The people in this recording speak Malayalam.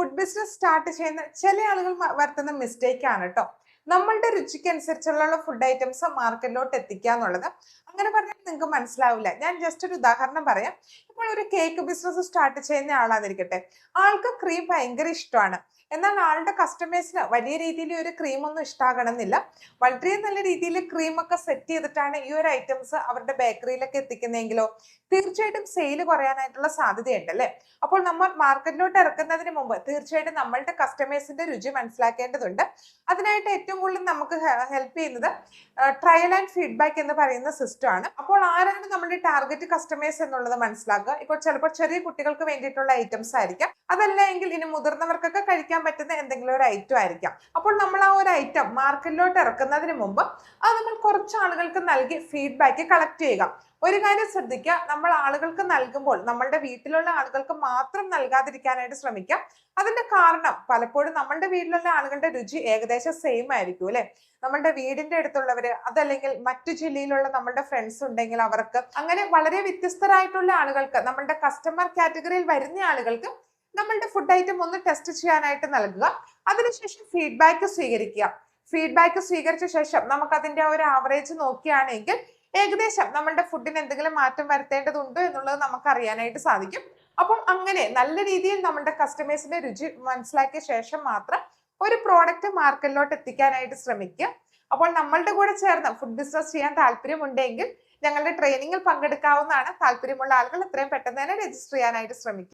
ഫുഡ് ബിസിനസ് സ്റ്റാർട്ട് ചെയ്യുന്ന ചില ആളുകൾ വരുത്തുന്ന മിസ്റ്റേക്ക് ആണ് കേട്ടോ. നമ്മളുടെ രുചിക്ക് അനുസരിച്ചുള്ള ഫുഡ് ഐറ്റംസ് മാർക്കറ്റിലോട്ട് എത്തിക്കുക എന്നുള്ളത്. അങ്ങനെ പറഞ്ഞാൽ നിങ്ങൾക്ക് മനസ്സിലാവില്ല. ഞാൻ ജസ്റ്റ് ഒരു ഉദാഹരണം പറയാം. ഇപ്പോൾ ഒരു കേക്ക് ബിസിനസ് സ്റ്റാർട്ട് ചെയ്യുന്ന ആളാന്നിരിക്കട്ടെ, ആൾക്ക് ക്രീം ഭയങ്കര ഇഷ്ടമാണ്. എന്നാൽ ആളുടെ കസ്റ്റമേഴ്സിന് വലിയ രീതിയിൽ ഒരു ക്രീം ഒന്നും ഇഷ്ടാകണമെന്നില്ല. വളരെ നല്ല രീതിയിൽ ക്രീം ഒക്കെ സെറ്റ് ചെയ്തിട്ടാണ് ഈ ഒരു ഐറ്റംസ് അവരുടെ ബേക്കറിയിലൊക്കെ എത്തിക്കുന്നതെങ്കിലോ തീർച്ചയായിട്ടും സെയിൽ കുറയാനായിട്ടുള്ള സാധ്യതയുണ്ട് അല്ലേ. അപ്പോൾ നമ്മൾ മാർക്കറ്റിലോട്ട് ഇറക്കുന്നതിന് മുമ്പ് തീർച്ചയായിട്ടും നമ്മളുടെ കസ്റ്റമേഴ്സിന്റെ രുചി മനസ്സിലാക്കേണ്ടതുണ്ട്. അതിനായിട്ട് ഏറ്റവും കൂടുതൽ നമുക്ക് ഹെൽപ്പ് ചെയ്യുന്നത് ട്രയൽ ആൻഡ് ഫീഡ്ബാക്ക് എന്ന് പറയുന്ന സിസ്റ്റം ആണ്. അപ്പോൾ ആരാണ് നമ്മുടെ ടാർഗറ്റ് കസ്റ്റമേഴ്സ് എന്നുള്ളത് മനസ്സിലാക്കുക. ഇപ്പോൾ ചിലപ്പോൾ ചെറിയ കുട്ടികൾക്ക് വേണ്ടിയിട്ടുള്ള ഐറ്റംസ് ആയിരിക്കാം, അതല്ല എങ്കിൽ ഇനി മുതിർന്നവർക്കൊക്കെ കഴിക്കാൻ പറ്റുന്ന എന്തെങ്കിലും ഒരു ഐറ്റം ആയിരിക്കാം. അപ്പോൾ നമ്മൾ ആ ഒരു ഐറ്റം മാർക്കറ്റിലോട്ട് ഇറക്കുന്നതിന് മുമ്പ് അത് നമ്മൾ കുറച്ച് ആളുകൾക്ക് നൽകി ഫീഡ്ബാക്ക് കളക്ട് ചെയ്യുക. ഒരു കാര്യം ശ്രദ്ധിക്കുക, നമ്മൾ ആളുകൾക്ക് നൽകുമ്പോൾ നമ്മളുടെ വീട്ടിലുള്ള ആളുകൾക്ക് മാത്രം നൽകാതിരിക്കാനായിട്ട് ശ്രമിക്കാം. അതിന്റെ കാരണം പലപ്പോഴും നമ്മളുടെ വീട്ടിലുള്ള ആളുകളുടെ രുചി ഏകദേശം സെയിം ആയിരിക്കും അല്ലെ. നമ്മളുടെ വീടിന്റെ അടുത്തുള്ളവര്, അതല്ലെങ്കിൽ മറ്റു ജില്ലയിലുള്ള നമ്മളുടെ ഫ്രണ്ട്സ് ഉണ്ടെങ്കിൽ അവർക്ക്, അങ്ങനെ വളരെ വ്യത്യസ്തരായിട്ടുള്ള ആളുകൾക്ക്, നമ്മളുടെ കസ്റ്റമർ കാറ്റഗറിയിൽ വരുന്ന ആളുകൾക്ക് നമ്മളുടെ ഫുഡ് ഐറ്റം ഒന്ന് ടെസ്റ്റ് ചെയ്യാനായിട്ട് നൽകുക. അതിനുശേഷം ഫീഡ്ബാക്ക് സ്വീകരിക്കുക. ഫീഡ്ബാക്ക് സ്വീകരിച്ച ശേഷം നമുക്ക് അതിന്റെ ഒരു ആവറേജ് നോക്കുകയാണെങ്കിൽ ഏകദേശം നമ്മളുടെ ഫുഡിന് എന്തെങ്കിലും മാറ്റം വരുത്തേണ്ടതുണ്ടോ എന്നുള്ളത് നമുക്ക് അറിയാനായിട്ട് സാധിക്കും. അപ്പം അങ്ങനെ നല്ല രീതിയിൽ നമ്മളുടെ കസ്റ്റമേഴ്സിന്റെ രുചി മനസ്സിലാക്കിയ ശേഷം മാത്രം ഒരു പ്രോഡക്റ്റ് മാർക്കറ്റിലോട്ട് എത്തിക്കാനായിട്ട് ശ്രമിക്കുക. അപ്പോൾ നമ്മളുടെ കൂടെ ചേർന്ന് ഫുഡ് ബിസിനസ് ചെയ്യാൻ താല്പര്യമുണ്ടെങ്കിൽ ഞങ്ങളുടെ ട്രെയിനിങ്ങിൽ പങ്കെടുക്കാവുന്നതാണ്. താല്പര്യമുള്ള ആളുകൾ എത്രയും പെട്ടെന്ന് തന്നെ രജിസ്റ്റർ ചെയ്യാനായിട്ട് ശ്രമിക്കുക.